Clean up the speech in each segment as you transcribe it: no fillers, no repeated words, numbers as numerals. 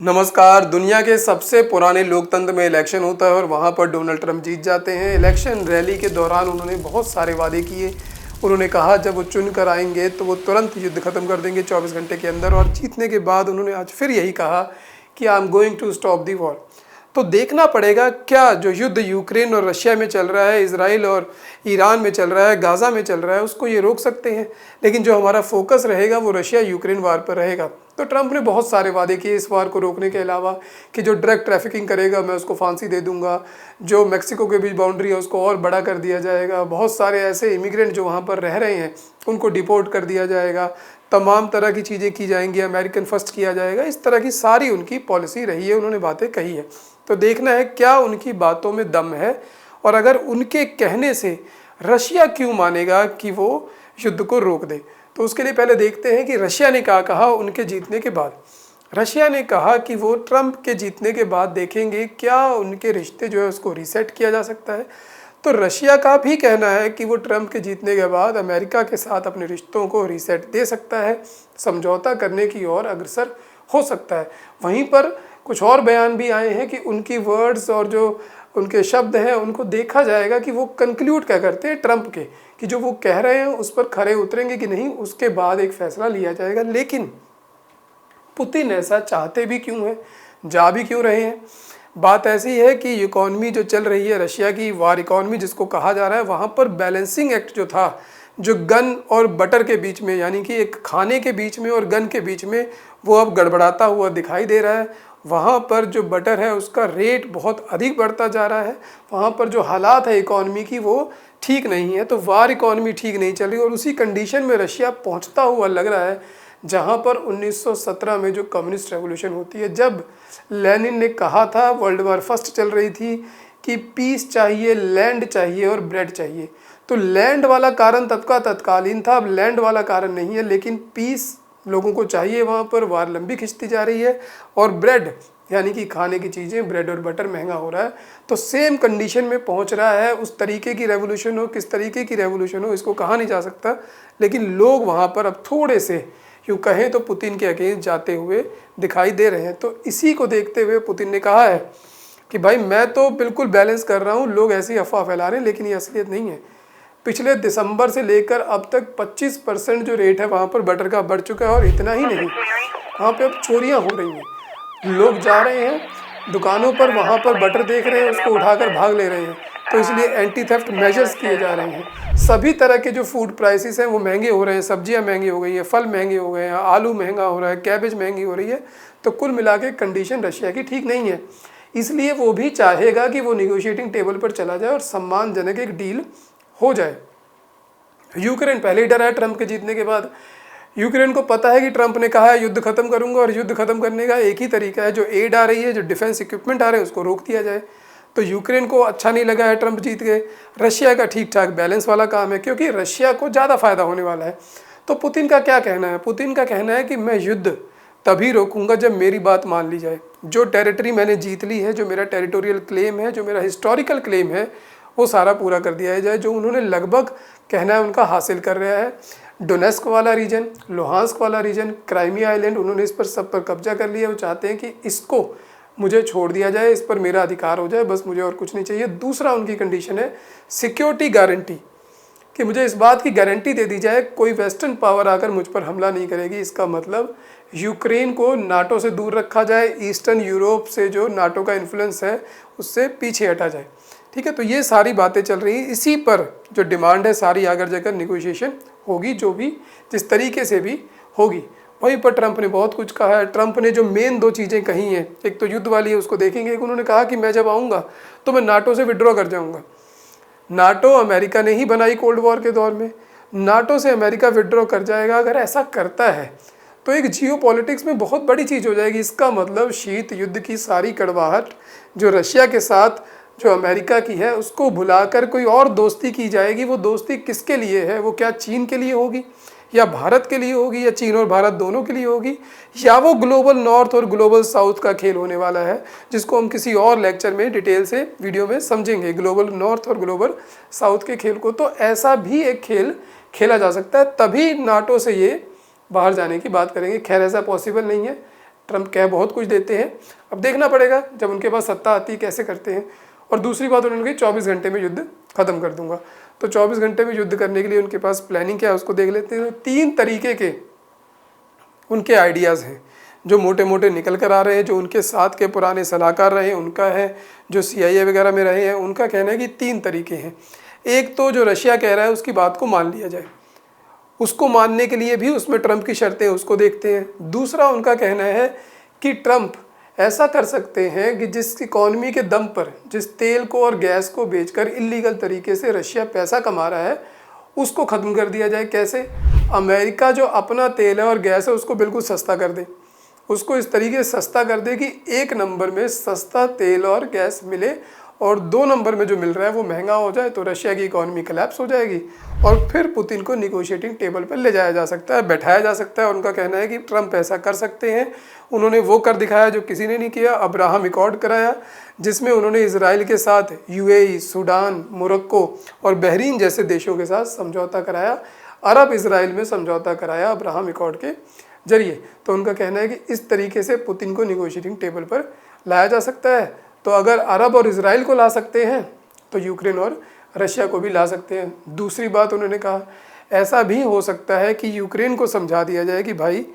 नमस्कार। दुनिया के सबसे पुराने लोकतंत्र में इलेक्शन होता है और वहाँ पर डोनाल्ड ट्रंप जीत जाते हैं। इलेक्शन रैली के दौरान उन्होंने बहुत सारे वादे किए। उन्होंने कहा जब वो चुन कर आएंगे तो वो तुरंत युद्ध खत्म कर देंगे 24 घंटे के अंदर, और जीतने के बाद उन्होंने आज फिर यही कहा कि I am going to stop the war. तो देखना पड़ेगा क्या जो युद्ध यूक्रेन और रशिया में चल रहा है, इजराइल और ईरान में चल रहा है, गाज़ा में चल रहा है, उसको ये रोक सकते हैं। लेकिन जो हमारा फोकस रहेगा वो रशिया यूक्रेन वार पर रहेगा। तो ट्रंप ने बहुत सारे वादे किए इस वार को रोकने के अलावा कि जो ड्रग ट्रैफिकिंग करेगा मैं उसको फांसी दे दूंगा, जो मैक्सिको के बीच बाउंड्री है उसको और बड़ा कर दिया जाएगा, बहुत सारे ऐसे इमिग्रेंट जो वहाँ पर रह रहे हैं उनको डिपोर्ट कर दिया जाएगा, तमाम तरह की चीज़ें की जाएंगी, अमेरिकन फर्स्ट किया जाएगा। इस तरह की सारी उनकी पॉलिसी रही है, उन्होंने बातें कही है। तो देखना है क्या उनकी बातों में दम है, और अगर उनके कहने से रशिया क्यों मानेगा कि वो युद्ध को रोक दे। तो उसके लिए पहले देखते हैं कि रशिया ने क्या कहा उनके जीतने के बाद। रशिया ने कहा कि वो ट्रंप के जीतने के बाद देखेंगे क्या उनके रिश्ते जो है उसको रीसेट किया जा सकता है। तो रशिया का भी कहना है कि वो ट्रंप के जीतने के बाद अमेरिका के साथ अपने रिश्तों को रीसेट दे सकता है, समझौता करने की ओर अग्रसर हो सकता है। वहीं पर कुछ और बयान भी आए हैं कि उनकी वर्ड्स और जो उनके शब्द हैं उनको देखा जाएगा कि वो कंक्लूड क्या करते हैं ट्रंप के, कि जो वो कह रहे हैं उस पर खरे उतरेंगे कि नहीं, उसके बाद एक फैसला लिया जाएगा। लेकिन पुतिन ऐसा चाहते भी क्यों हैं, जा भी क्यों रहे हैं? बात ऐसी है कि इकॉनमी जो चल रही है रशिया की, वार इकॉनमी जिसको कहा जा रहा है, वहाँ पर बैलेंसिंग एक्ट जो था, जो गन और बटर के बीच में, यानी कि एक खाने के बीच में और गन के बीच में, वो अब गड़बड़ाता हुआ दिखाई दे रहा है। वहाँ पर जो बटर है उसका रेट बहुत अधिक बढ़ता जा रहा है। वहाँ पर जो हालात है इकॉनमी की वो ठीक नहीं है। तो वार इकॉनमी ठीक नहीं चल रही, और उसी कंडीशन में रशिया पहुँचता हुआ लग रहा है जहाँ पर 1917 में जो कम्युनिस्ट रेवोल्यूशन होती है, जब लेनिन ने कहा था, वर्ल्ड वार फर्स्ट चल रही थी, कि पीस चाहिए, लैंड चाहिए और ब्रेड चाहिए। तो लैंड वाला कारण तब का तत्कालीन था, अब लैंड वाला कारण नहीं है, लेकिन पीस लोगों को चाहिए। वहाँ पर वार लंबी खिंचती जा रही है, और ब्रेड यानी कि खाने की चीज़ें, ब्रेड और बटर महंगा हो रहा है। तो सेम कंडीशन में पहुँच रहा है। उस तरीके की रेवोल्यूशन हो, किस तरीके की रेवोल्यूशन हो, इसको कहा नहीं जा सकता, लेकिन लोग वहाँ पर अब थोड़े से यूँ कहें तो पुतिन के अगेंस्ट जाते हुए दिखाई दे रहे हैं। तो इसी को देखते हुए पुतिन ने कहा है कि भाई मैं तो बिल्कुल बैलेंस कर रहा हूँ, लोग ऐसी अफवाह फैला रहे हैं लेकिन ये असलियत नहीं है। पिछले दिसंबर से लेकर अब तक 25% जो रेट है वहाँ पर बटर का बढ़ चुका है, और इतना ही नहीं, वहाँ पे अब चोरियाँ हो रही हैं। लोग जा रहे हैं दुकानों पर, वहाँ पर बटर देख रहे हैं, उसको उठाकर भाग ले रहे हैं। तो इसलिए एंटी थेफ्ट मेजर्स किए जा रहे हैं। सभी तरह के जो फूड प्राइसेस हैं वो महंगे हो रहे हैं, सब्जियां महंगी हो गई हैं, फल महंगे हो गए हैं, आलू महंगा हो रहा है, कैबेज महंगी हो रही है। तो कुल मिला के कंडीशन रशिया की ठीक नहीं है। इसलिए वो भी चाहेगा कि वो निगोशिएटिंग टेबल पर चला जाए और सम्मानजनक एक डील हो जाए। यूक्रेन पहले ही डरा है ट्रंप के जीतने के बाद। यूक्रेन को पता है कि ट्रंप ने कहा है युद्ध खत्म करूंगा, और युद्ध खत्म करने का एक ही तरीका है, जो एड आ रही है, जो डिफेंस इक्विपमेंट आ रहे हैं उसको रोक दिया जाए। तो यूक्रेन को अच्छा नहीं लगा है ट्रंप जीत गए। रशिया का ठीक ठाक बैलेंस वाला काम है, क्योंकि रशिया को ज़्यादा फायदा होने वाला है। तो पुतिन का क्या कहना है? पुतिन का कहना है कि मैं युद्ध तभी रोकूंगा जब मेरी बात मान ली जाए। जो टेरिटरी मैंने जीत ली है, जो मेरा टेरिटोरियल क्लेम है, जो मेरा हिस्टोरिकल क्लेम है, वो सारा पूरा कर दिया जाए, जो उन्होंने लगभग कहना है उनका हासिल कर रहा है। डोनेस्क वाला रीजन, लोहांस्क वाला रीजन, क्राइमिया आइलैंड, उन्होंने इस पर सब पर कब्जा कर लिया। वो चाहते हैं कि इसको मुझे छोड़ दिया जाए, इस पर मेरा अधिकार हो जाए, बस मुझे और कुछ नहीं चाहिए। दूसरा उनकी कंडीशन है सिक्योरिटी गारंटी, कि मुझे इस बात की गारंटी दे दी जाए कोई वेस्टर्न पावर आकर मुझ पर हमला नहीं करेगी। इसका मतलब यूक्रेन को नाटो से दूर रखा जाए, ईस्टर्न यूरोप से जो नाटो का इन्फ्लुएंस है उससे पीछे हटा जाए। ठीक है, तो ये सारी बातें चल रही हैं। इसी पर जो डिमांड है सारी आगे जाकर निगोशिएशन होगी, जो भी जिस तरीके से भी होगी। वहीं पर ट्रंप ने बहुत कुछ कहा है। ट्रंप ने जो मेन दो चीज़ें कही हैं, एक तो युद्ध वाली है, उसको देखेंगे। एक उन्होंने कहा कि मैं जब आऊँगा तो मैं नाटो से विड्रॉ कर जाऊँगा। नाटो अमेरिका ने ही बनाई कोल्ड वॉर के दौर में, नाटो से अमेरिका विड्रॉ कर जाएगा। अगर ऐसा करता है तो एक जियोपॉलिटिक्स में बहुत बड़ी चीज़ हो जाएगी। इसका मतलब शीत युद्ध की सारी कड़वाहट जो रशिया के साथ जो अमेरिका की है उसको भुलाकर कोई और दोस्ती की जाएगी। वो दोस्ती किसके लिए है? वो क्या चीन के लिए होगी, या भारत के लिए होगी, या चीन और भारत दोनों के लिए होगी, या वो ग्लोबल नॉर्थ और ग्लोबल साउथ का खेल होने वाला है, जिसको हम किसी और लेक्चर में डिटेल से वीडियो में समझेंगे, ग्लोबल नॉर्थ और ग्लोबल साउथ के खेल को। तो ऐसा भी एक खेल खेला जा सकता है, तभी नाटो से ये बाहर जाने की बात करेंगे। खैर ऐसा पॉसिबल नहीं है। ट्रंप कह बहुत कुछ देते हैं, अब देखना पड़ेगा जब उनके पास सत्ता आती है कैसे करते हैं। और दूसरी बात उन्होंने कही 24 घंटे में युद्ध खत्म कर दूंगा। तो 24 घंटे में युद्ध करने के लिए उनके पास प्लानिंग क्या है उसको देख लेते हैं। 3 तरीके के उनके आइडियाज़ हैं जो मोटे मोटे निकल कर आ रहे हैं, जो उनके साथ के पुराने सलाहकार रहे हैं उनका है, जो CIA वगैरह में रहे हैं उनका कहना है कि 3 तरीके हैं। एक तो जो रशिया कह रहा है उसकी बात को मान लिया जाए, उसको मानने के लिए भी उसमें ट्रंप की शर्तें उसको देखते हैं। दूसरा उनका कहना है कि ट्रंप ऐसा कर सकते हैं कि जिस इकॉनमी के दम पर, जिस तेल को और गैस को बेचकर इल्लीगल तरीके से रशिया पैसा कमा रहा है उसको ख़त्म कर दिया जाए। कैसे? अमेरिका जो अपना तेल है और गैस है उसको बिल्कुल सस्ता कर दे, उसको इस तरीके से सस्ता कर दे कि 1 नंबर में सस्ता तेल और गैस मिले और 2 नंबर में जो मिल रहा है वो महंगा हो जाए, तो रशिया की इकॉनमी कोलैप्स हो जाएगी और फिर पुतिन को निगोशिएटिंग टेबल पर ले जाया जा सकता है, बैठाया जा सकता है। उनका कहना है कि ट्रंप ऐसा कर सकते हैं। उन्होंने वो कर दिखाया जो किसी ने नहीं किया, अब्राहम अकॉर्ड कराया जिसमें उन्होंने इजराइल के साथ UAE, सूडान, मोरक्को और बहरीन जैसे देशों के साथ समझौता कराया, अरब इसराइल में समझौता कराया अब्राहम अकॉर्ड के जरिए। तो उनका कहना है कि इस तरीके से पुतिन को निगोशिएटिंग टेबल पर लाया जा सकता है। तो अगर अरब और इसराइल को ला सकते हैं तो यूक्रेन और रशिया को भी ला सकते हैं। दूसरी बात उन्होंने कहा ऐसा भी हो सकता है कि यूक्रेन को समझा दिया जाए कि भाई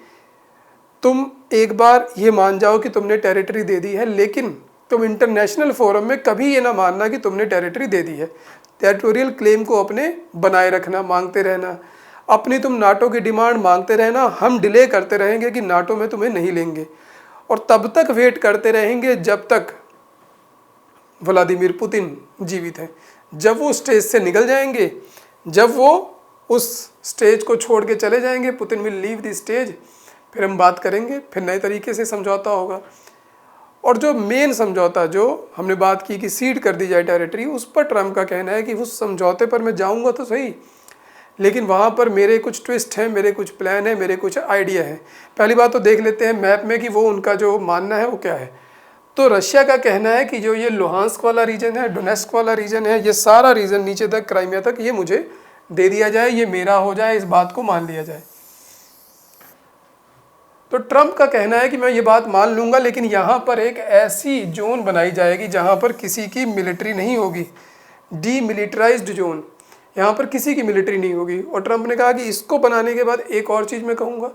तुम एक बार ये मान जाओ कि तुमने टेरिटरी दे दी है, लेकिन तुम इंटरनेशनल फोरम में कभी ये ना मानना कि तुमने टेरिटरी दे दी है। टेरिटोरियल क्लेम को अपने बनाए रखना, मांगते रहना, अपनी तुम नाटो की डिमांड मांगते रहना, हम डिले करते रहेंगे कि नाटो में तुम्हें नहीं लेंगे और तब तक वेट करते रहेंगे जब तक व्लादिमीर पुतिन जीवित हैं। जब वो स्टेज से निकल जाएंगे, जब वो उस स्टेज को छोड़ के चले जाएंगे, Putin will leave the stage, फिर हम बात करेंगे, फिर नए तरीके से समझौता होगा। और जो मेन समझौता जो हमने बात की कि सीड कर दी जाए टेरिटरी, उस पर ट्रंप का कहना है कि उस समझौते पर मैं जाऊंगा तो सही, लेकिन वहाँ पर मेरे कुछ ट्विस्ट हैं, मेरे कुछ प्लान हैं, मेरे कुछ आइडिया हैं। पहली बात तो देख लेते हैं मैप में कि वो उनका जो मानना है वो क्या है। तो रशिया का कहना है कि जो ये लुहांस्क वाला रीजन है, डोनेस्क वाला रीजन है, ये सारा रीजन नीचे तक क्राइमिया तक ये मुझे दे दिया जाए, ये मेरा हो जाए, इस बात को मान लिया जाए। तो ट्रंप का कहना है कि मैं ये बात मान लूंगा, लेकिन यहाँ पर एक ऐसी जोन बनाई जाएगी जहाँ पर किसी की मिलिट्री नहीं होगी, डीमिलिटराइज्ड जोन, यहाँ पर किसी की मिलिट्री नहीं होगी। और ट्रंप ने कहा कि इसको बनाने के बाद एक और चीज़ मैं कहूँगा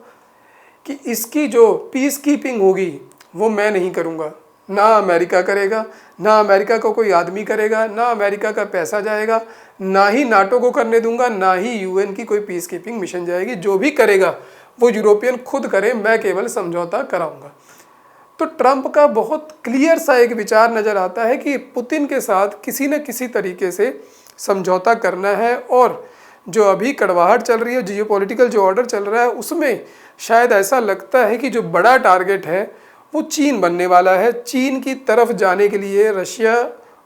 कि इसकी जो पीस कीपिंग होगी वो मैं नहीं करूँगा, ना अमेरिका करेगा, ना अमेरिका को कोई आदमी करेगा, ना अमेरिका का पैसा जाएगा, ना ही नाटो को करने दूंगा, ना ही UN की कोई पीस कीपिंग मिशन जाएगी। जो भी करेगा वो यूरोपियन खुद करे, मैं केवल समझौता कराऊंगा। तो ट्रंप का बहुत क्लियर सा एक विचार नज़र आता है कि पुतिन के साथ किसी न किसी तरीके से समझौता करना है। और जो अभी कड़वाहट चल रही है, जियोपॉलिटिकल जो ऑर्डर चल रहा है, उसमें शायद ऐसा लगता है कि जो बड़ा टारगेट है वो चीन बनने वाला है। चीन की तरफ जाने के लिए रशिया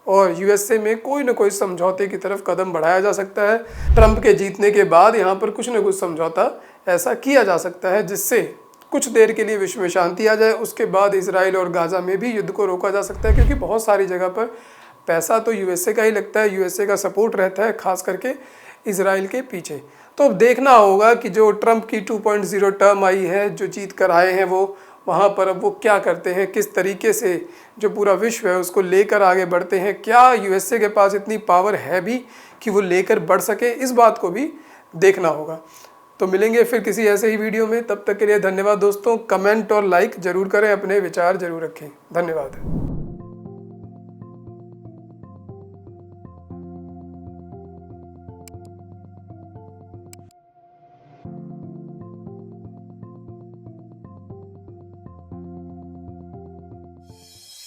और USA में कोई ना कोई समझौते की तरफ कदम बढ़ाया जा सकता है। ट्रंप के जीतने के बाद यहाँ पर कुछ न कुछ समझौता ऐसा किया जा सकता है जिससे कुछ देर के लिए विश्व में शांति आ जाए। उसके बाद इजराइल और गाज़ा में भी युद्ध को रोका जा सकता है, क्योंकि बहुत सारी जगह पर पैसा तो USA का ही लगता है, USA का सपोर्ट रहता है, खास करके इजराइल के पीछे। तो अब देखना होगा कि जो ट्रंप की 2.0 टर्म आई है, जो जीत कर आए हैं, वो वहाँ पर अब वो क्या करते हैं, किस तरीके से जो पूरा विश्व है उसको लेकर आगे बढ़ते हैं। क्या USA के पास इतनी पावर है भी कि वो लेकर बढ़ सके, इस बात को भी देखना होगा। तो मिलेंगे फिर किसी ऐसे ही वीडियो में, तब तक के लिए धन्यवाद दोस्तों। कमेंट और लाइक ज़रूर करें, अपने विचार ज़रूर रखें। धन्यवाद।